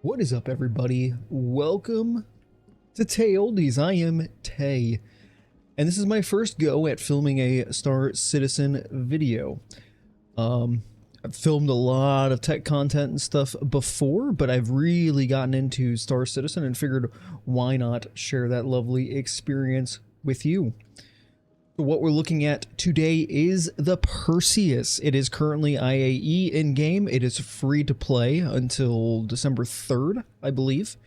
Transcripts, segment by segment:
What is up, everybody? Welcome to Tay Oldies. I am Tay, and this is my first go at filming a Star Citizen video. I've filmed a lot of tech content and stuff before, but I've really gotten into Star Citizen and figured why not share that lovely experience with you. So what we're looking at today is the Perseus. It is currently IAE in-game. It is free to play until December 3rd, I believe.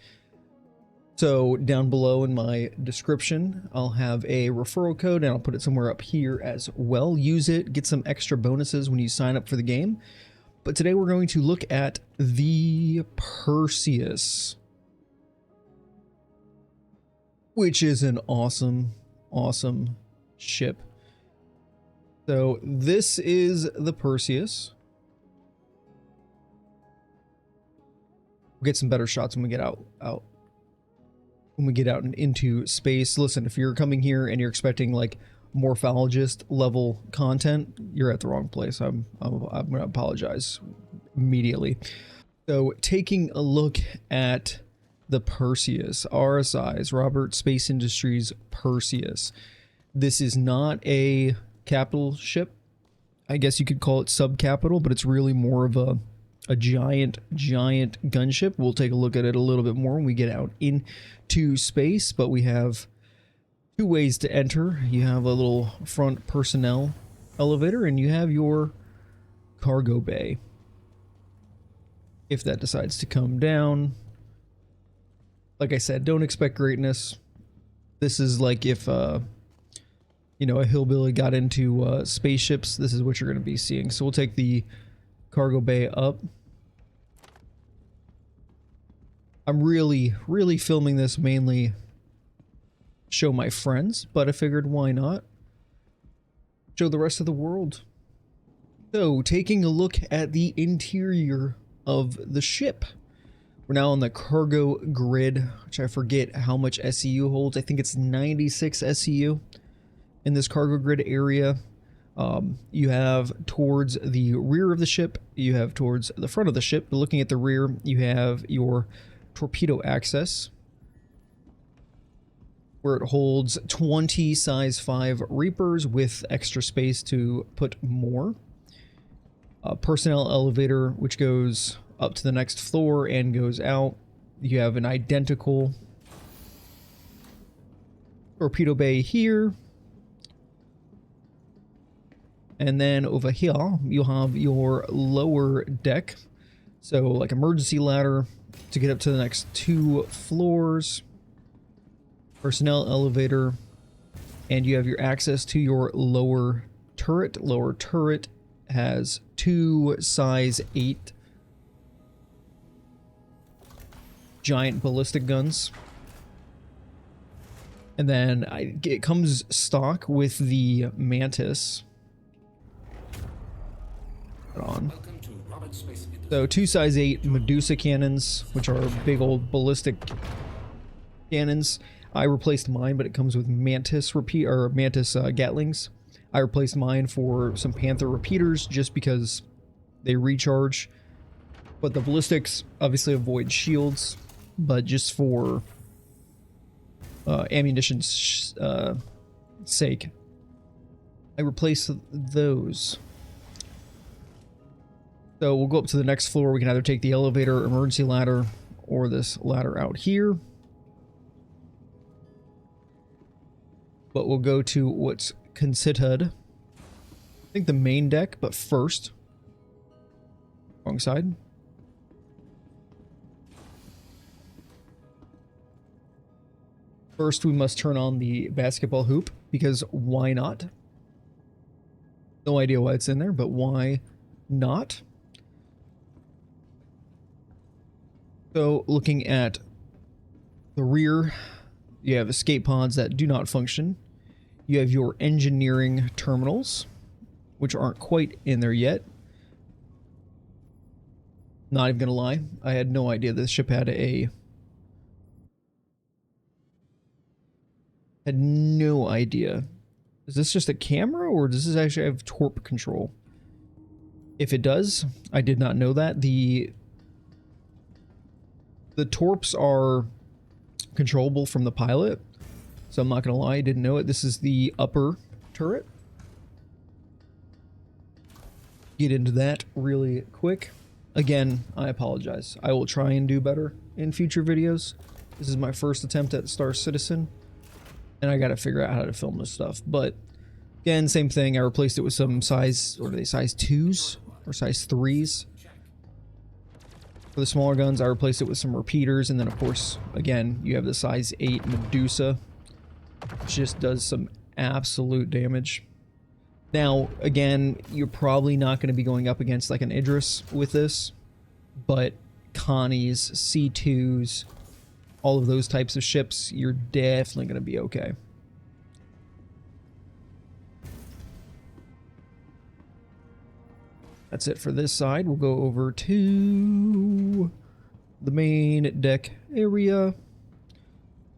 So down below in my description, I'll have a referral code and I'll put it somewhere up here as well. Use it, get some extra bonuses when you sign up for the game. But today we're going to look at the Perseus, which is an awesome ship. So this is the Perseus. We'll get some better shots when we get out and into space. Listen, if you're coming here and you're expecting like morphologist level content, you're at the wrong place. I'm gonna apologize immediately. So taking a look at the Perseus, RSI's Robert Space Industries Perseus. This is not a capital ship. I guess you could call it sub-capital, but it's really more of a giant gunship. We'll take a look at it a little bit more when we get out into space, but we have two ways to enter. You have a little front personnel elevator, and you have your cargo bay. If that decides to come down, like I said, don't expect greatness. This is like if you know, a hillbilly got into spaceships, this is what you're going to be seeing. So we'll take the cargo bay up. I'm really filming this mainly show my friends, but I figured why not show the rest of the world. So taking a look at the interior of the ship. We're now on the cargo grid, which I forget how much SEU holds. I think it's 96 SEU. In this cargo grid area, you have towards the rear of the ship, you have towards the front of the ship. Looking at the rear, you have your torpedo access, where it holds 20 size 5 Reapers with extra space to put more. Personnel elevator, which goes up to the next floor and goes out. You have an identical torpedo bay here. And then over here, you'll have your lower deck. So like emergency ladder to get up to the next 2 floors. Personnel elevator. And you have your access to your lower turret. Lower turret has 2 size 8 giant ballistic guns. And then it comes stock with the Mantis. On. So 2 size 8 Medusa cannons, which are big old ballistic cannons. I replaced mine, but it comes with Mantis Gatlings. I replaced mine for some Panther repeaters just because they recharge. But the ballistics obviously avoid shields, but just for ammunition's sake, I replaced those. So we'll go up to the next floor. We can either take the elevator, emergency ladder, or this ladder out here. But we'll go to what's considered, I think, the main deck, but first, wrong side. First, we must turn on the basketball hoop, because why not? No idea why it's in there, but why not? So looking at the rear, you have escape pods that do not function. You have your engineering terminals, which aren't quite in there yet. Not even gonna lie, I had no idea this ship had no idea. Is this just a camera, or does this actually have torp control? If it does, I did not know that. The The torps are controllable from the pilot, so I'm not gonna lie, I didn't know it. This is the upper turret. Get into that really quick. Again, I apologize. I will try and do better in future videos. This is my first attempt at Star Citizen, and I gotta figure out how to film this stuff. But again, same thing. I replaced it with some size, what are they, size 2s or size 3s? For the smaller guns, I replaced it with some repeaters, and then of course, again, you have the size 8 Medusa, which just does some absolute damage. Now, again, you're probably not going to be going up against like an Idris with this, but Connies, C2s, all of those types of ships, you're definitely going to be okay. That's it for this side. We'll go over to the main deck area,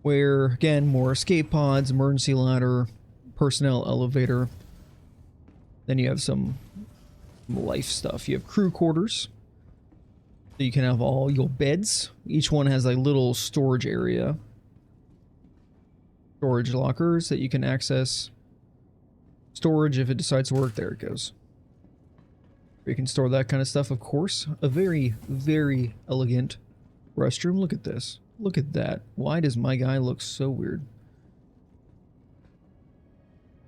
where, again, more escape pods, emergency ladder, personnel elevator. Then you have some life stuff. You have crew quarters, so you can have all your beds. Each one has a little storage area. Storage lockers that you can access. Storage if it decides to work. There it goes. You can store that kind of stuff, of course. A very, very elegant restroom. Look at this. Look at that. Why does my guy look so weird?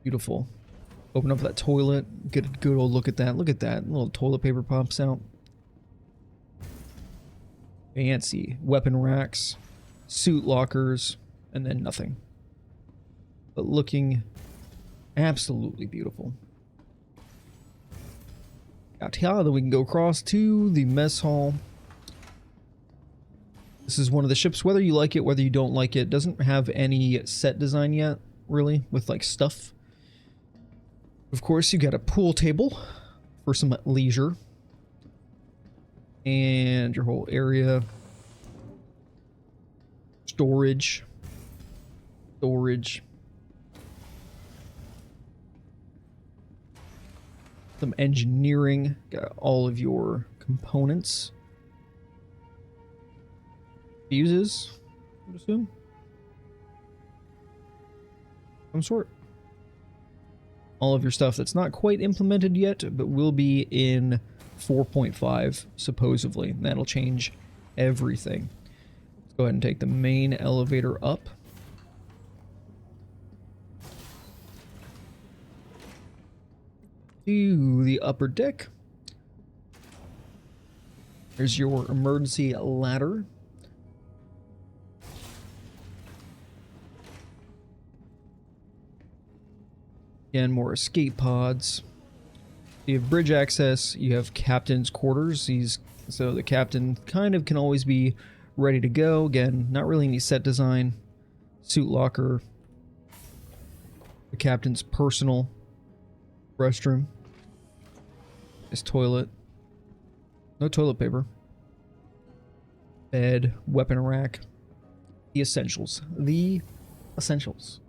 Beautiful. Open up that toilet. Get a good old look at that. Look at that. A little toilet paper pops out. Fancy. Weapon racks. Suit lockers. And then nothing. But looking absolutely beautiful. Got here, then we can go across to the mess hall. This is one of the ships, whether you like it, whether you don't like it, doesn't have any set design yet, really, with like stuff. Of course, you got a pool table for some leisure. And your whole area. Storage. Storage. Some engineering, got all of your components. Fuses, I would assume. Some sort. All of your stuff that's not quite implemented yet, but will be in 4.5, supposedly. That'll change everything. Let's go ahead and take the main elevator up. To the upper deck. There's your emergency ladder. Again, more escape pods. You have bridge access. You have captain's quarters. So the captain kind of can always be ready to go. Again, not really any set design. Suit locker. The captain's personal restroom. This toilet. No toilet paper. Bed, weapon rack. The essentials. The essentials.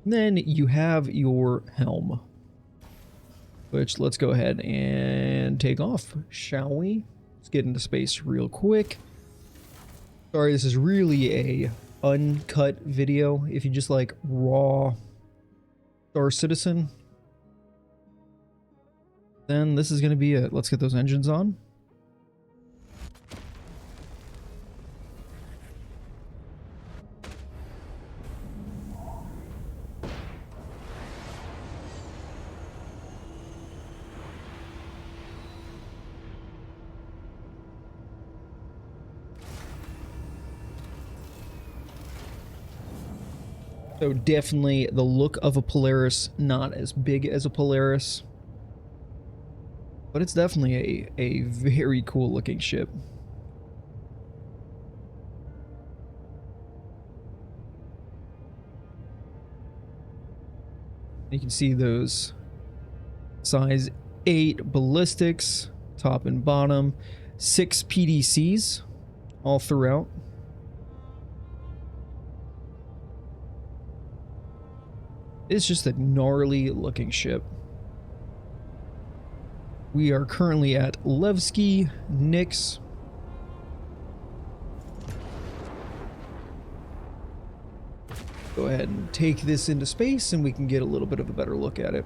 And then you have your helm. Which, let's go ahead and take off, shall we? Let's get into space real quick. Sorry, this is really a uncut video. If you just like raw Star Citizen, then this is going to be it. Let's get those engines on. So definitely the look of a Polaris, not as big as a Polaris. But it's definitely a very cool looking ship. You can see those size 8 ballistics, top and bottom, 6 PDCs all throughout. It's just a gnarly looking ship. We are currently at Levski Nix. Go ahead and take this into space and we can get a little bit of a better look at it.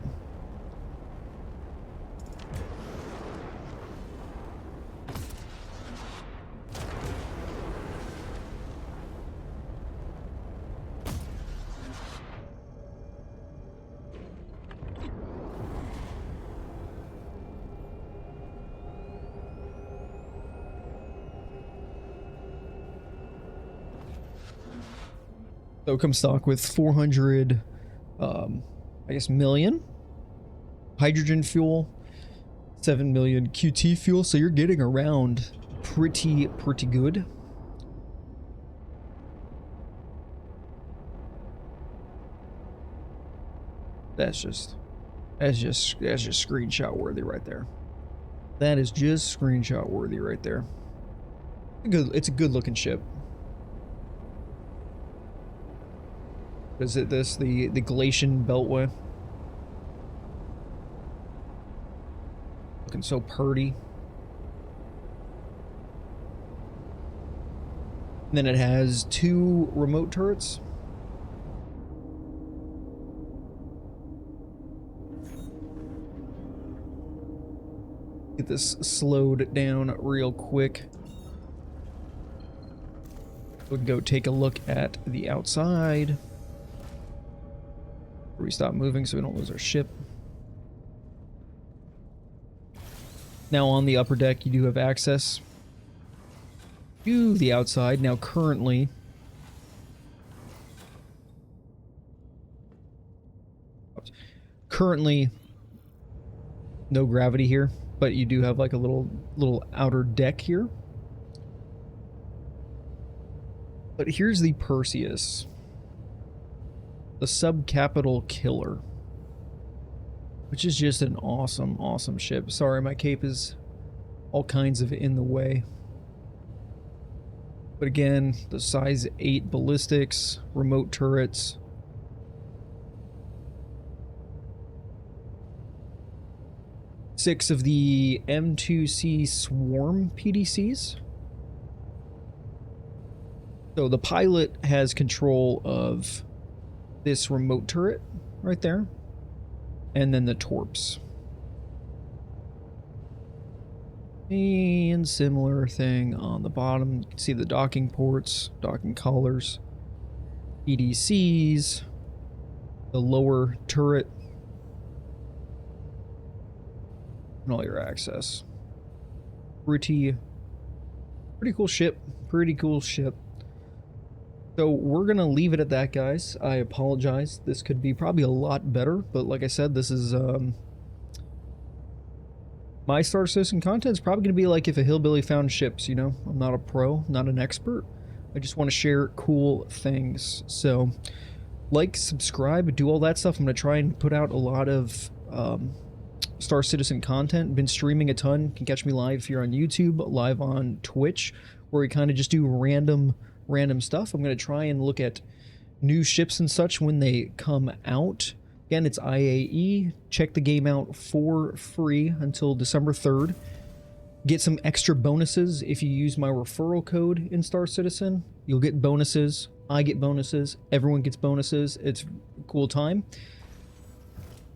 So it comes stock with 400, I guess, million hydrogen fuel, 7 million QT fuel. So you're getting around pretty good. That's just screenshot worthy right there. That is just screenshot worthy right there. It's a good looking ship. Is it this, the Galatian Beltway? Looking so purty. And then it has 2 remote turrets. Get this slowed down real quick. We can go take a look at the outside. We stop moving so we don't lose our ship. Now on the upper deck you do have access to the outside. Now currently no gravity here, but you do have like a little outer deck here. But here's the Perseus. The Subcapital Killer, which is just an awesome ship. Sorry, my cape is all kinds of in the way. But again, the size 8 ballistics, remote turrets. Six of the M2C Swarm PDCs. So the pilot has control of this remote turret right there, and then the torps. And similar thing on the bottom. You can see the docking ports, docking collars, PDCs, the lower turret, and all your access. Pretty cool ship. Pretty cool ship. So we're going to leave it at that, guys. I apologize. This could be probably a lot better, but like I said, this is my Star Citizen content is probably going to be like if a hillbilly found ships, you know. I'm not a pro, not an expert. I just want to share cool things. So like, subscribe, do all that stuff. I'm going to try and put out a lot of Star Citizen content. Been streaming a ton. You can catch me live here on YouTube, live on Twitch, where we kind of just do random stuff. I'm going to try and look at new ships and such when they come out. Again, it's IAE. Check the game out for free until December 3rd. Get some extra bonuses if you use my referral code in Star Citizen. You'll get bonuses. I get bonuses. Everyone gets bonuses. It's a cool time.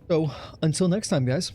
So until next time, guys.